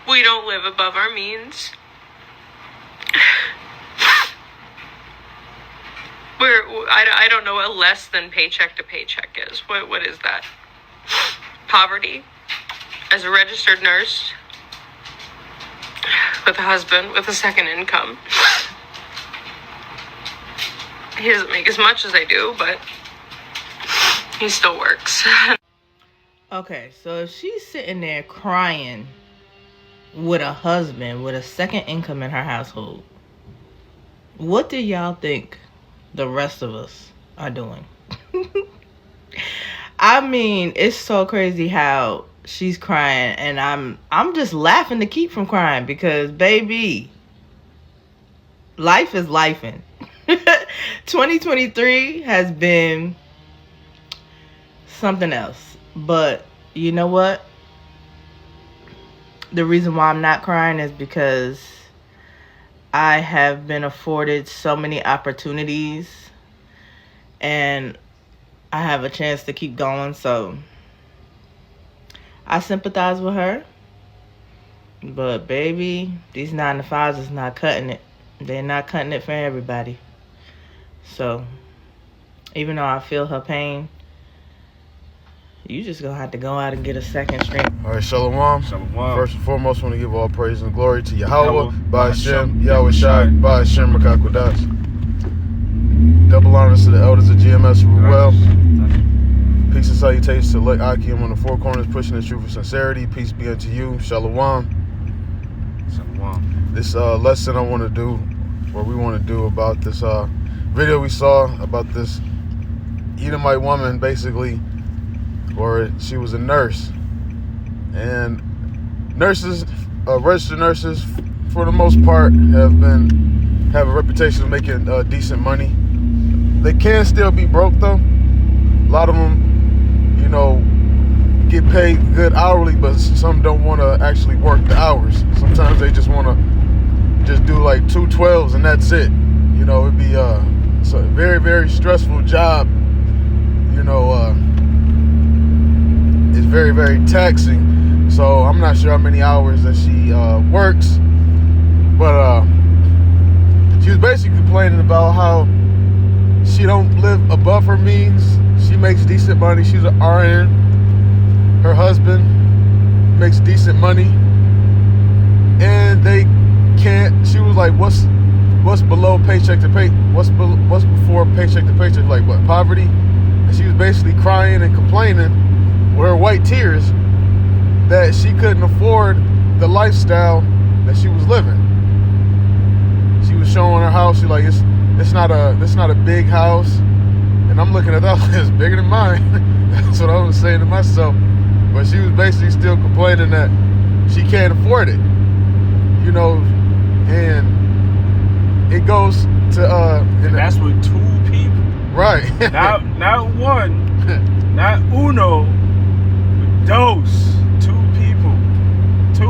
We don't live above our means. I don't know what less than paycheck to paycheck is. What is that? Poverty. As a registered nurse with a husband with a second income. He doesn't make as much as I do, but he still works. Okay, so if she's sitting there crying with a husband with a second income in her household, what do y'all think the rest of us are doing? I mean, it's so crazy how she's crying, and I'm just laughing to keep from crying because, baby, life is lifing. 2023 has been something else. But you know what? The reason why I'm not crying is because I have been afforded so many opportunities and I have a chance to keep going. So I sympathize with her. But baby, these 9-to-5s is not cutting it. They're not cutting it for everybody. So even though I feel her pain, you just gonna have to go out and get a second stream. All right, Shalom. Shalom. First and foremost, I want to give all praise and glory to Yahweh, Ba'Hashem, Yahweh Shai, Ba'Hashem, Makakodas. Double honors to the elders of GMS Ruel. Peace and salutations to Lake Akim on the four corners, pushing the truth of sincerity. Peace be unto you. Shalom. Shalom. This lesson I want to do, what we want to do about this video we saw about this Edomite woman, basically, or she was a nurse. And nurses, registered nurses, for the most part, have a reputation of making decent money. They can still be broke though. A lot of them, you know, get paid good hourly, but some don't want to actually work the hours. Sometimes they just want to just do like 2 12s and that's it. You know, it'd be it's a very, very stressful job. You know, it's very, very taxing. So I'm not sure how many hours that she works, but she was basically complaining about how she don't live above her means. She makes decent money. She's an RN. Her husband makes decent money, and they can't. She was like, "What's below paycheck to pay? What's before paycheck to paycheck? Like what? Poverty?" And she was basically crying and complaining with her white tears that she couldn't afford the lifestyle that she was living. She was showing her house. She like, it's not a big house, and I'm looking at that, it's bigger than mine. That's what I was saying to myself. But she was basically still complaining that she can't afford it, you know. And it goes to and that's with 2 people, right? not one, not uno, but dos. 2 people, 2.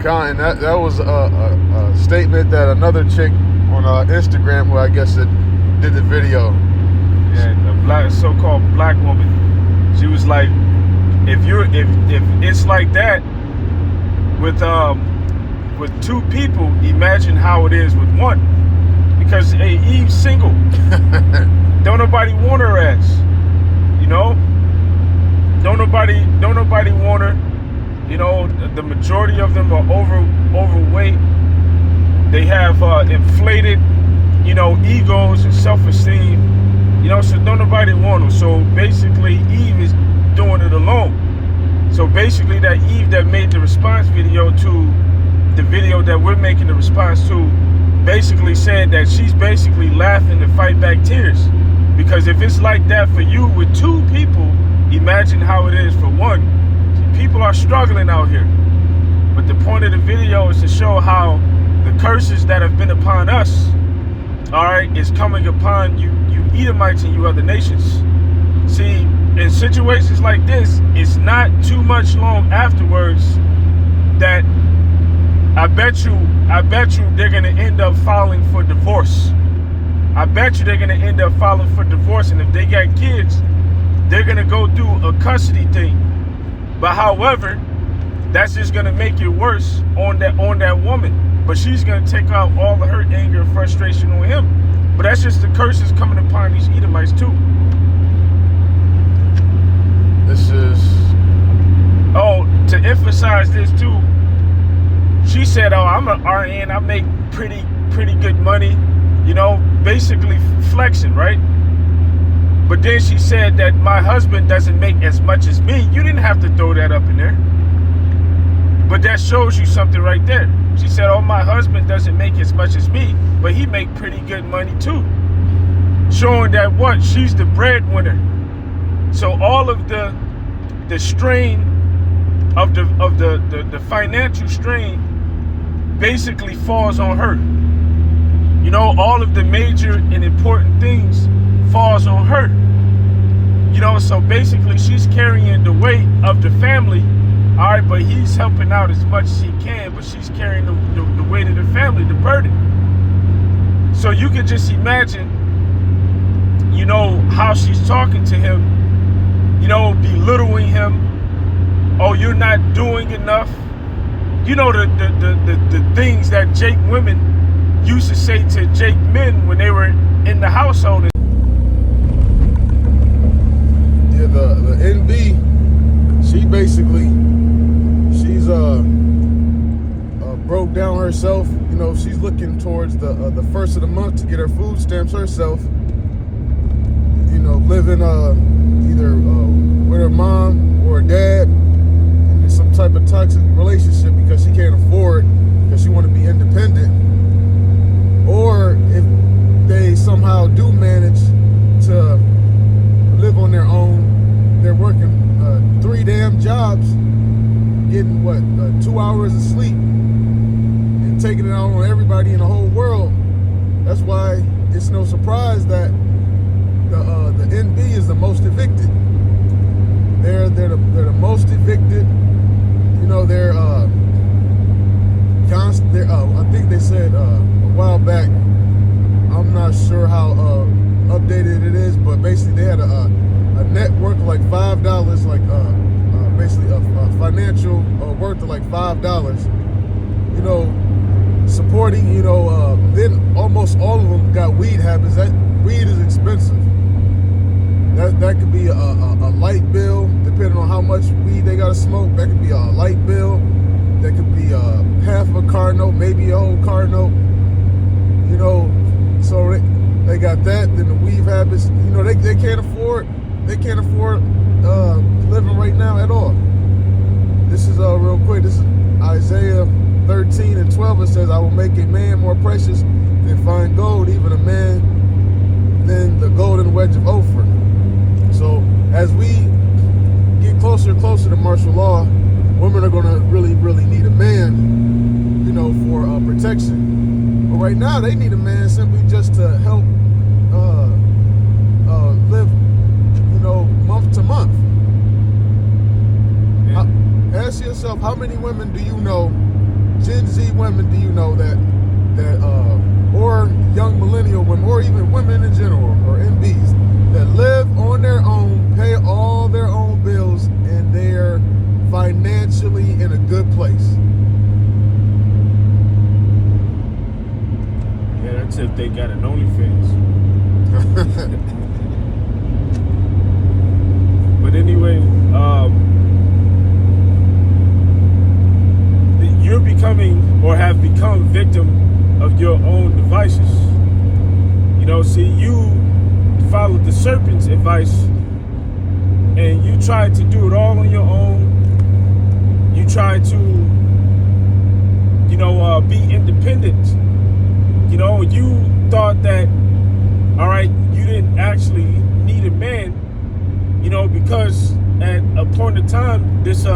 And that was a statement that another chick on Instagram, who I guess did the video. Yeah, a so-called black woman. She was like, if it's like that with 2 people, imagine how it is with 1. Because hey, Eve's single. Don't nobody want her ass. You know? Don't nobody want her. You know, the majority of them are overweight. They have inflated, you know, egos and self-esteem. You know, so don't nobody want them. So basically, Eve is doing it alone. So basically, that Eve that made the response video to the video that we're making the response to, basically said that she's basically laughing to fight back tears. Because if it's like that for you with 2 people, imagine how it is for 1. People are struggling out here. But the point of the video is to show how the curses that have been upon us, all right, is coming upon you Edomites and you other nations. See, in situations like this, it's not too much long afterwards that I bet you they're gonna end up filing for divorce. I bet you they're gonna end up filing for divorce, and if they got kids, they're gonna go do a custody thing. But however, that's just gonna make it worse on that woman. But she's gonna take out all of her anger and frustration on him. But that's just the curses coming upon these Edomites too. This is. Oh, to emphasize this too, she said, "Oh, I'm an RN. I make pretty good money." You know, basically flexing, right? But then she said that my husband doesn't make as much as me. You didn't have to throw that up in there. But that shows you something right there. She said, "Oh, my husband doesn't make as much as me, but he make pretty good money too." Showing that what? She's the breadwinner. So all of the strain of the financial strain basically falls on her. You know, all of the major and important things falls on her. You know, so basically she's carrying the weight of the family. All right, but he's helping out as much as he can, but she's carrying the weight of the family, the burden. So you could just imagine, you know, how she's talking to him, you know, belittling him. "Oh, you're not doing enough." You know, the things that Jake women used to say to Jake men when they were in the household. Yeah, the NB, she's broke down herself. You know, she's looking towards the first of the month to get her food stamps herself. You know, living either with her mom or her dad in some type of toxic relationship because she can't afford, because she want to be independent. Or if they somehow do manage to live on their own, they're working 3 damn jobs, getting 2 hours of sleep, and taking it out on everybody in the whole world. That's why it's no surprise that the NB is the most evicted. They're the most evicted. You know, they're I think they said a while back, I'm not sure how updated it is, but basically they had a network like $5, like basically a financial worth of like $5. You know, supporting. You know, then almost all of them got weed habits. That weed is expensive. That could be a light bill, depending on how much weed they gotta smoke. That could be a light bill. That could be half of a car note, maybe a whole car note. You know, so they got that. Then the weed habits. You know, they can't afford living right now at all. This is real quick. This is Isaiah 13:12. It says, "I will make a man more precious than fine gold, even a man than the golden wedge of Ophir." So as we get closer and closer to martial law, women are going to really need a man, you know, for protection. But right now, they need a man simply just to help live, you know, month to month. Yeah. Ask yourself, how many women do you know, Gen Z women do you know that or young millennial women, or even women in general, or MBs, that live on their own, pay all their own bills, and they're financially in a good place? Yeah, that's if they got an OnlyFans. But anyway, you're becoming or have become victim of your own devices. You know, see, you followed the serpent's advice and you tried to do it all on your own. You tried to, you know, be independent. You know, you thought that, all right, you didn't actually need a man, you know, because at a point in time, this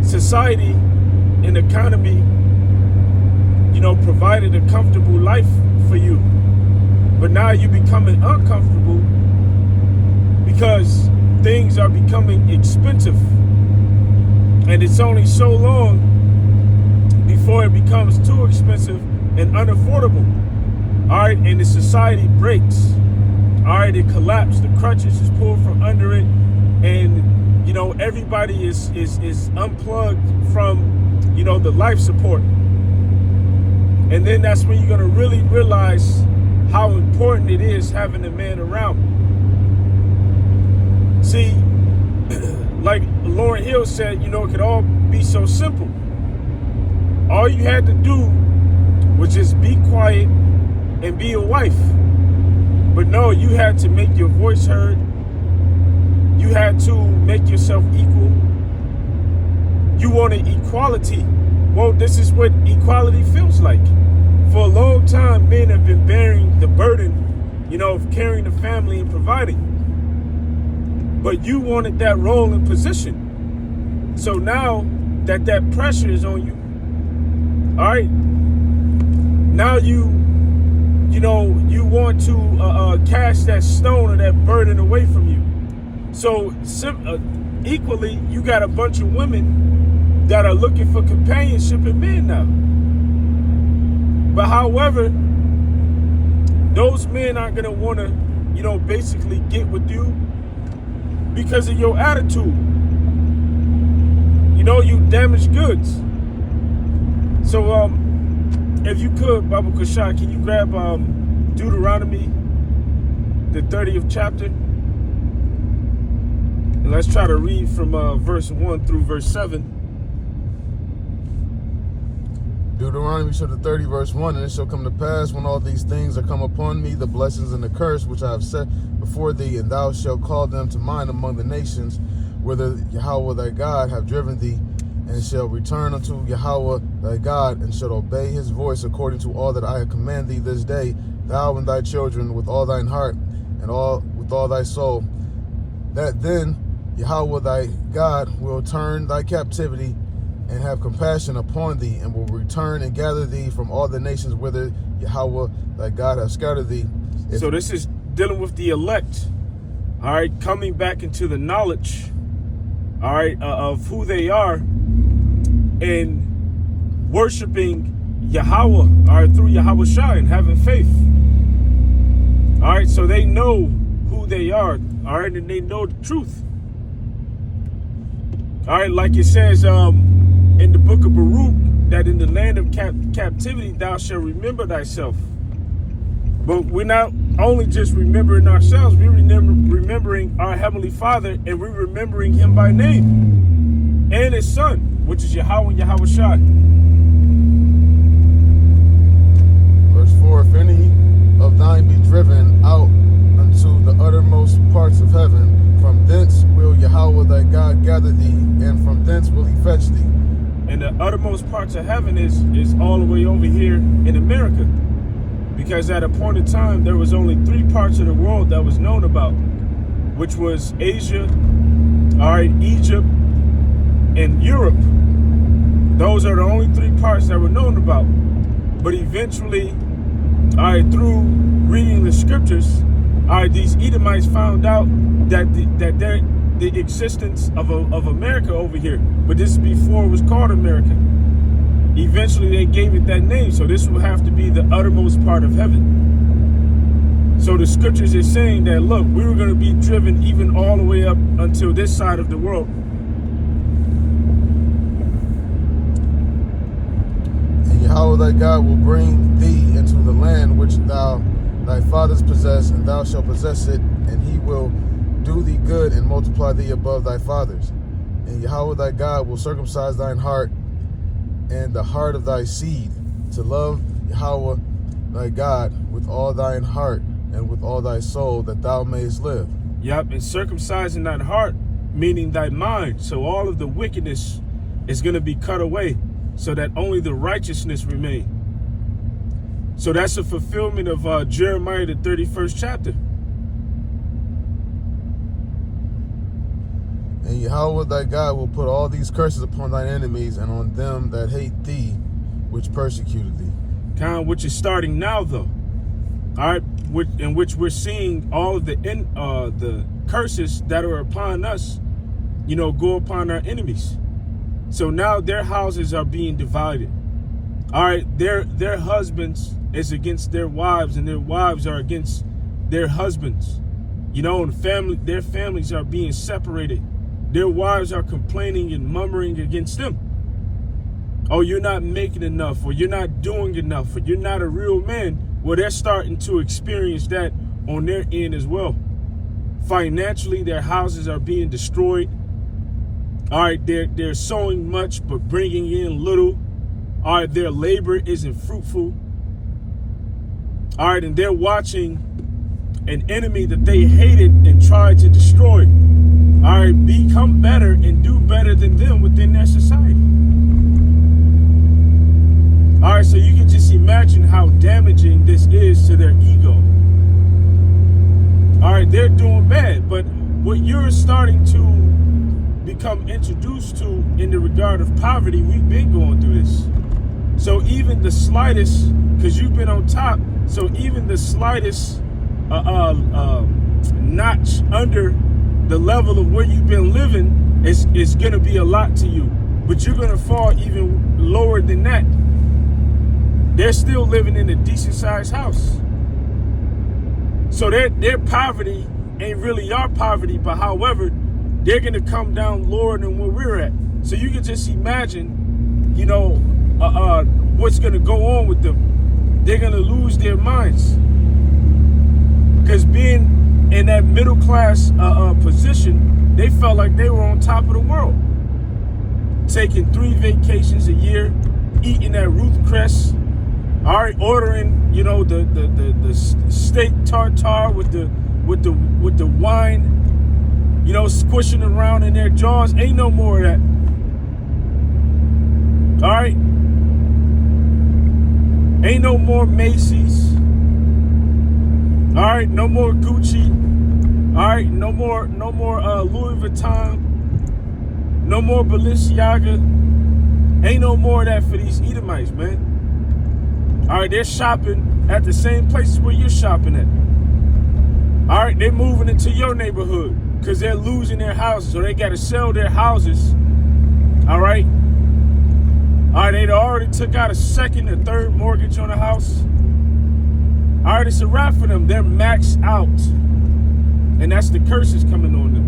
society and economy, you know, provided a comfortable life for you. But now you're becoming uncomfortable because things are becoming expensive. And it's only so long before it becomes too expensive and unaffordable. All right, and the society breaks. All right, it collapsed. The crutches is pulled from under it. And, you know, everybody is unplugged from, you know, the life support. And then that's when you're going to really realize how important it is having a man around. See, like Lauryn Hill said, you know, it could all be so simple. All you had to do was just be quiet and be a wife. But no, you had to make your voice heard. You had to make yourself equal. You wanted equality. Well, this is what equality feels like. For a long time, men have been bearing the burden, you know, of carrying the family and providing. But you wanted that role and position. So now that pressure is on you, all right, now you want to cast that stone or that burden away from you. So equally, you got a bunch of women that are looking for companionship in men now. But however, those men aren't going to want to, you know, basically get with you because of your attitude. You know, you damaged goods. So, if you could, Baba Kushai, can you grab Deuteronomy, the 30th chapter? And let's try to read from verse 1 through verse 7. Deuteronomy chapter 30, verse 1, and it shall come to pass when all these things are come upon me, the blessings and the curse which I have set before thee, and thou shalt call them to mind among the nations, whither Yahweh thy God have driven thee, and shall return unto Yahweh thy God, and shall obey his voice according to all that I have commanded thee this day, thou and thy children with all thine heart and with all thy soul, that then Yahweh thy God will turn thy captivity and have compassion upon thee, and will return and gather thee from all the nations whither Yahweh thy God hath scattered thee. So this is dealing with the elect, all right, coming back into the knowledge, all right, of who they are, and worshiping Yahweh, all right, through Yahweh Shai, and having faith. All right, so they know who they are, all right, and they know the truth. All right, like it says in the book of Baruch, that in the land of captivity thou shalt remember thyself. But we're not only just remembering ourselves, we're remembering our Heavenly Father, and we're remembering him by name, and his son, which is Yahweh and Yahweh Shai. Verse 4, if any of thine be driven out unto the uttermost parts of heaven, from thence will Yahweh thy God gather thee, and from thence will he fetch thee. And the uttermost parts of heaven is all the way over here in America. Because at a point in time, there was only 3 parts of the world that was known about, which was Asia, all right, Egypt, and Europe. Those are the only 3 parts that were known about. But eventually, all right, through reading the scriptures, all right, these Edomites found out that the existence of America over here, but this is before it was called America. Eventually they gave it that name, so this will have to be the uttermost part of heaven. So the scriptures is saying that, look, we were going to be driven even all the way up until this side of the world. And Yahweh thy God will bring thee into the land which thy fathers possessed, and thou shalt possess it, and he will do thee good and multiply thee above thy fathers. And Yahweh thy God will circumcise thine heart and the heart of thy seed, to love Yahweh thy God with all thine heart and with all thy soul, that thou mayest live. Yep, and circumcising thine heart, meaning thy mind. So all of the wickedness is going to be cut away, so that only the righteousness remain. So that's a fulfillment of Jeremiah, the 31st chapter. And Yahweh thy God will put all these curses upon thine enemies and on them that hate thee, which persecuted thee. Which is starting now, though. All right, in which we're seeing all of the curses that are upon us, you know, go upon our enemies. So now their houses are being divided. All right, their husbands is against their wives, and their wives are against their husbands. You know, and their families are being separated. their wives are complaining and murmuring against them. Oh, you're not making enough, or you're not doing enough, or you're not a real man. Well, they're starting to experience that on their end as well. Financially, their houses are being destroyed. All right, they're sowing much but bringing in little. All right, their labor isn't fruitful. All right, and they're watching an enemy that they hated and tried to destroy, all right, become better and do better than them within their society. All right, so you can just imagine how damaging this is to their ego. All right, they're doing bad, but what you're starting to become introduced to in the regard of poverty, we've been going through this. So even the slightest, because you've been on top, so even the slightest notch under the level of where you've been living is going to be a lot to you. But you're going to fall even lower than that. They're still living in a decent sized house. So their poverty ain't really our poverty, but however, they're going to come down lower than where we're at. So you can just imagine, you know, what's going to go on with them. They're going to lose their minds. Because being in that middle class position, they felt like they were on top of the world. Taking 3 vacations a year, eating at Ruth Chris, all right, ordering, you know, the steak tartare with the wine, you know, squishing around in their jaws. Ain't no more of that. All right. Ain't no more Macy's. All right, no more Gucci. All right, no more Louis Vuitton. No more Balenciaga. Ain't no more of that for these Edomites, man. All right, they're shopping at the same places where you're shopping at. All right, they're moving into your neighborhood because they're losing their houses, or they got to sell their houses. All right. All right, they already took out a second or third mortgage on a house. All right, it's a wrap for them. They're maxed out. And that's the curses coming on them.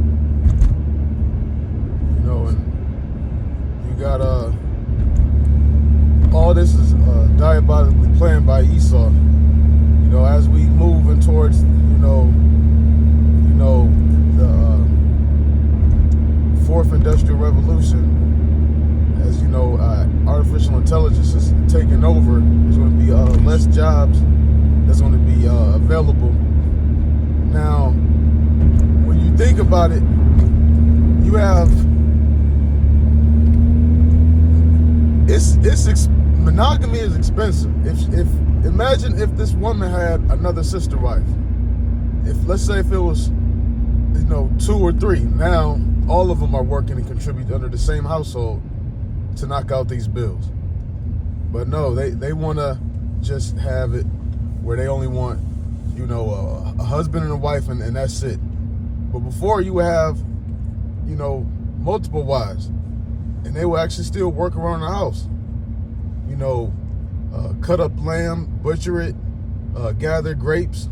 You know, and you got all this is diabolically planned by Esau. You know, as we moving towards, you know the fourth industrial revolution, as you know, artificial intelligence is taking over. There's going to be less jobs that's going to be available. Now, when you think about it, you have monogamy is expensive. If imagine if this woman had another sister wife. Let's say if it was, you know, 2 or 3. Now all of them are working and contribute under the same household to knock out these bills. But no, they want to just have it where they only want, you know, a husband and a wife, and that's it. But before, you have, you know, multiple wives, and they will actually still work around the house. You know, cut up lamb, butcher it, gather grapes.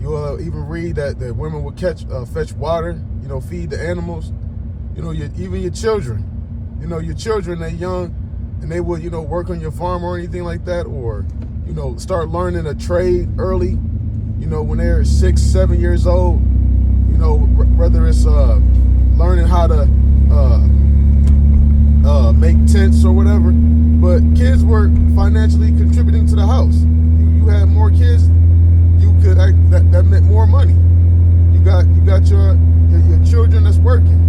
You'll even read that women will fetch water, you know, feed the animals. You know, even your children. You know, your children, they're young, and they will, you know, work on your farm or anything like that, or, you know, start learning a trade early, you know, when they're 6, 7 years old, you know, whether it's learning how to make tents or whatever. But kids were financially contributing to the house. You had more kids, that meant more money. You got your children that's working,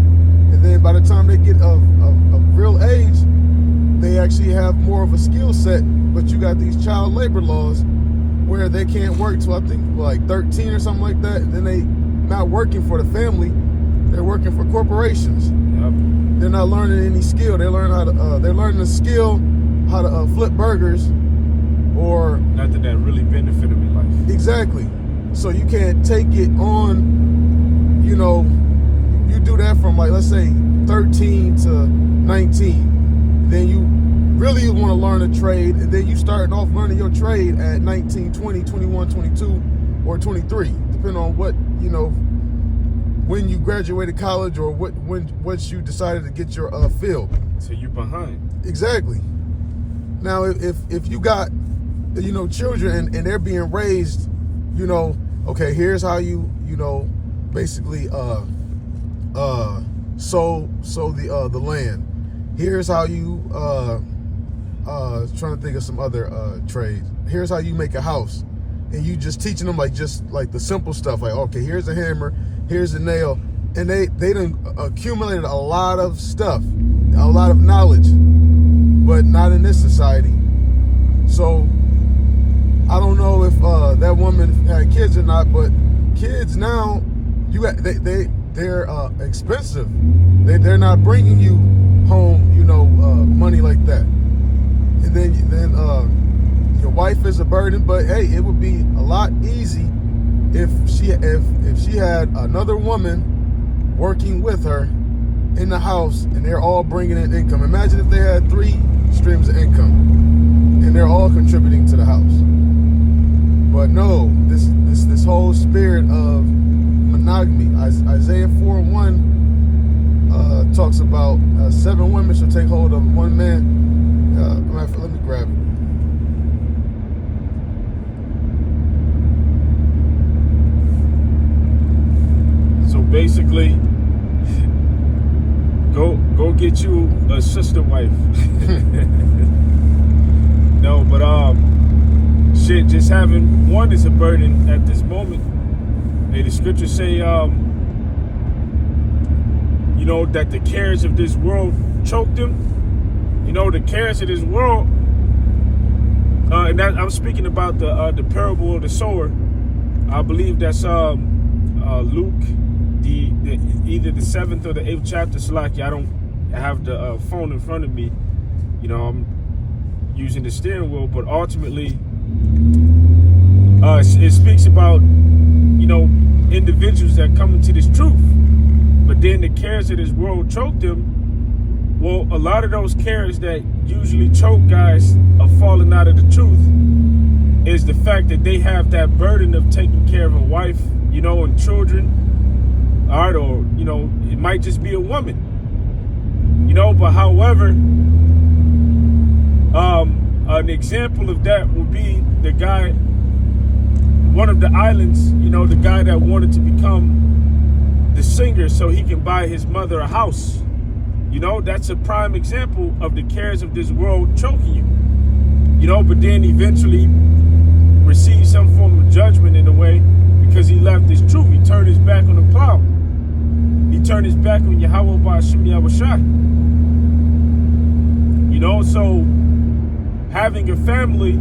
and then by the time they get of real age, they actually have more of a skill set. But you got these child labor laws where they can't work till I think like 13 or something like that, and then they not working for the family, they're working for corporations. Yep. They're not learning any skill. They're learning a skill how to flip burgers, or nothing that really benefited in life. Exactly. So you can't take it on, you know, you do that from, like, let's say 13 to 19. Then you really want to learn a trade, and then you start off learning your trade at 19, 20, 21, 22, or 23, depending on what, you know, when you graduated college or once you decided to get your field. So you behind. Exactly. Now, if you got, children and they're being raised, okay, here's how you basically sow the land. Here's how you trying to think of some other trades. Here's how you make a house, and you just teaching them like the simple stuff. Like, okay, here's a hammer, here's a nail, and they done accumulated a lot of stuff, a lot of knowledge, but not in this society. So I don't know if that woman had kids or not, but kids now, they're expensive. They're not bringing you home, money like that. And then your wife is a burden. But hey, it would be a lot easy if she had another woman working with her in the house, and they're all bringing in income. Imagine if they had 3 streams of income, and they're all contributing to the house. But no, this whole spirit of monogamy. Isaiah 4:1 talks about 7 women shall take hold of 1 man. Let me grab it. So basically, go get you a sister wife. No, but shit, just having one is a burden at this moment. Hey, the scriptures say, that the cares of this world choked him. The cares of this world, and that I'm speaking about the parable of the sower. I believe that's Luke, either the 7th or the 8th chapter. Slacky, I don't have the phone in front of me. I'm using the steering wheel, but ultimately, it speaks about individuals that come into this truth, but then the cares of this world choke them. Well, a lot of those cares that usually choke guys of falling out of the truth is the fact that they have that burden of taking care of a wife, and children, all right, or it might just be a woman, but however, an example of that would be the guy, one of the islands, the guy that wanted to become the singer so he can buy his mother a house. That's a prime example of the cares of this world choking you. But then eventually receive some form of judgment in a way because he left his truth. He turned his back on the plow. He turned his back on Yahweh Ba'ashim Yahushai. So having a family,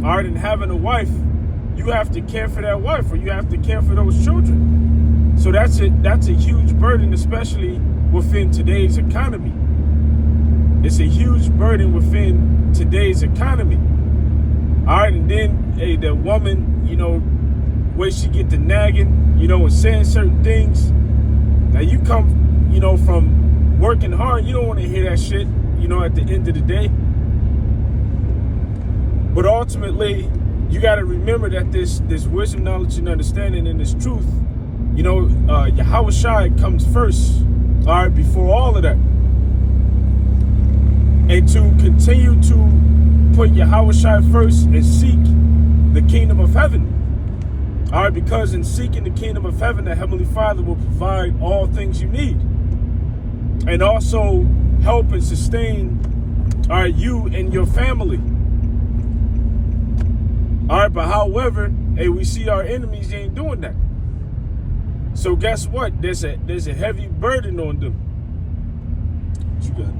all right, and having a wife, you have to care for that wife, or you have to care for those children. So that's a huge burden, especially within today's economy. It's a huge burden within today's economy. All right, and then the woman, where she get the nagging, and saying certain things. Now you come, from working hard, you don't want to hear that shit, at the end of the day. But ultimately, you got to remember that this wisdom, knowledge, and understanding, and this truth, Yahweh Shai comes first, all right, before all of that. And to continue to put Yahweh Shai first and seek the kingdom of heaven. All right, because in seeking the kingdom of heaven, the Heavenly Father will provide all things you need. And also help and sustain, all right, you and your family. All right, but however, hey, we see our enemies ain't doing that. So guess what? There's a heavy burden on them. What you got?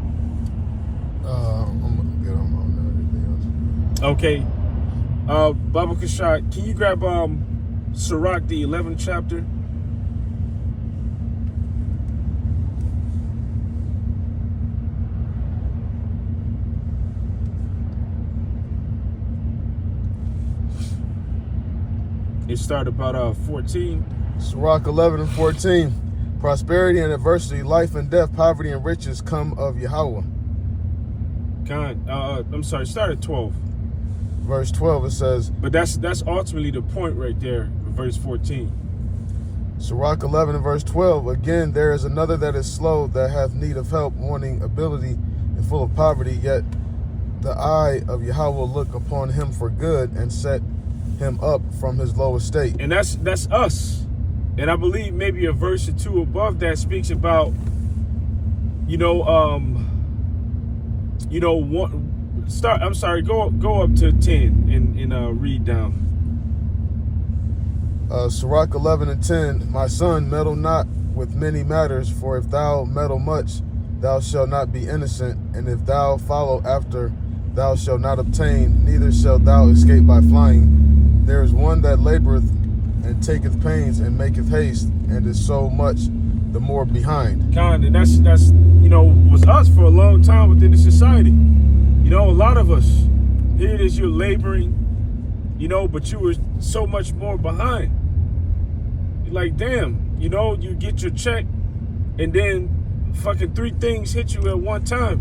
I'm gonna get on everything else. Okay. Baba Kashad, can you grab Sirach, the 11th chapter? It started about 14. Sirach 11 and 14. Prosperity and adversity, life and death, poverty and riches come of Yahweh. I'm sorry, start at 12. Verse 12, it says, but that's ultimately the point right there, verse 14. Sirach 11 and verse 12. Again, there is another that is slow, that hath need of help, wanting ability, and full of poverty. Yet the eye of Yahweh will look upon him for good, and set him up from his low estate. And that's us. And I believe maybe a verse or two above that speaks about, go up to 10 and read down. Sirach 11 and 10. My son, meddle not with many matters, for if thou meddle much, thou shalt not be innocent, and if thou follow after, thou shalt not obtain, neither shalt thou escape by flying. There is one that laboreth and taketh pains and maketh haste, and is so much the more behind. And that's was us for a long time within the society. A lot of us, here it is, you're laboring, but you were so much more behind. You're like, damn, you get your check, and then fucking 3 things hit you at one time.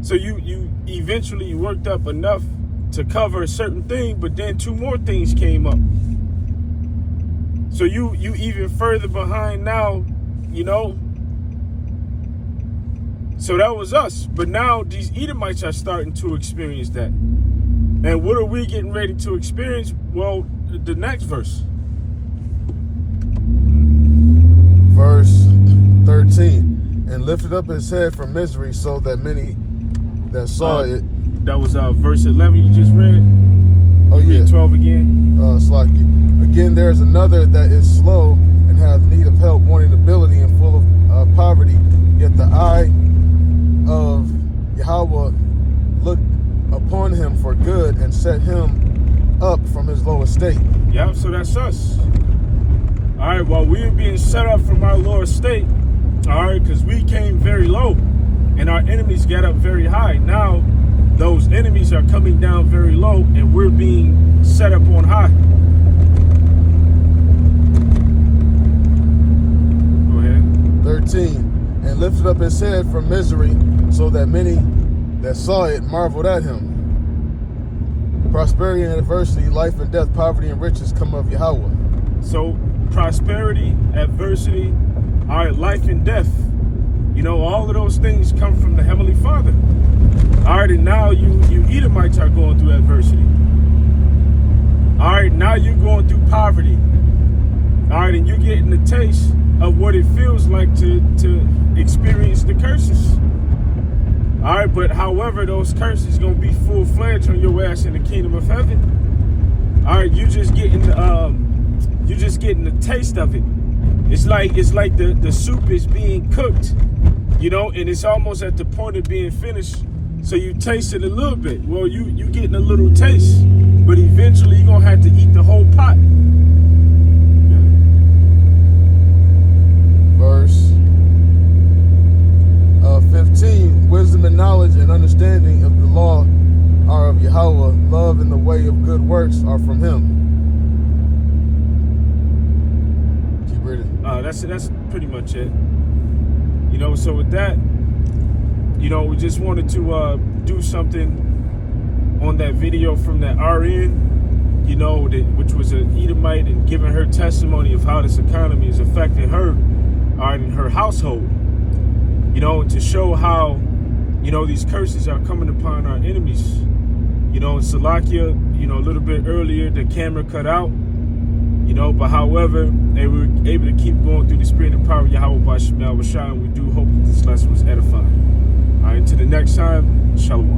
So you eventually worked up enough to cover a certain thing, but then 2 more things came up. So you even further behind now, So that was us. But now these Edomites are starting to experience that. And what are we getting ready to experience? Well, the next verse. Verse 13. And lifted up his head from misery, so that many that saw it. That was verse 11 you just read. Oh, yeah. Read 12 again. Slacky. Again, there is another that is slow, and hath need of help, wanting ability, and full of poverty. Yet the eye of Yahweh looked upon him for good, and set him up from his low estate. Yeah, so that's us. All right, while we were being set up from our low estate, all right, because we came very low, and our enemies got up very high. Now, those enemies are coming down very low, and we're being set up on high. Go ahead. 13. And lifted up his head from misery, so that many that saw it marveled at him. Prosperity and adversity, life and death, poverty and riches come of Yahweh. So prosperity, adversity, all right, life and death, all of those things come from the Heavenly Father. All right, and now you Edomites are going through adversity. All right, now you're going through poverty. All right, and you're getting the taste of what it feels like to experience the curses. All right, but however, those curses going to be full-fledged on your ass in the kingdom of heaven. All right, you're just getting the taste of it. It's like the soup is being cooked, and it's almost at the point of being finished. So you taste it a little bit. Well, you getting a little taste, but eventually you're gonna have to eat the whole pot. Verse 15. Wisdom and knowledge and understanding of the law are of Yahweh. Love and the way of good works are from him. Keep reading. That's pretty much it. So with that, we just wanted to do something on that video from that RN, which was an Edomite, and giving her testimony of how this economy is affecting her and her household. To show how, these curses are coming upon our enemies. In Salakia, a little bit earlier, the camera cut out, but however, they were able to keep going through the spirit and power of Yahweh by Shemel Bashar, and we do hope that this lesson was edifying. All right, until the next time, Shalom.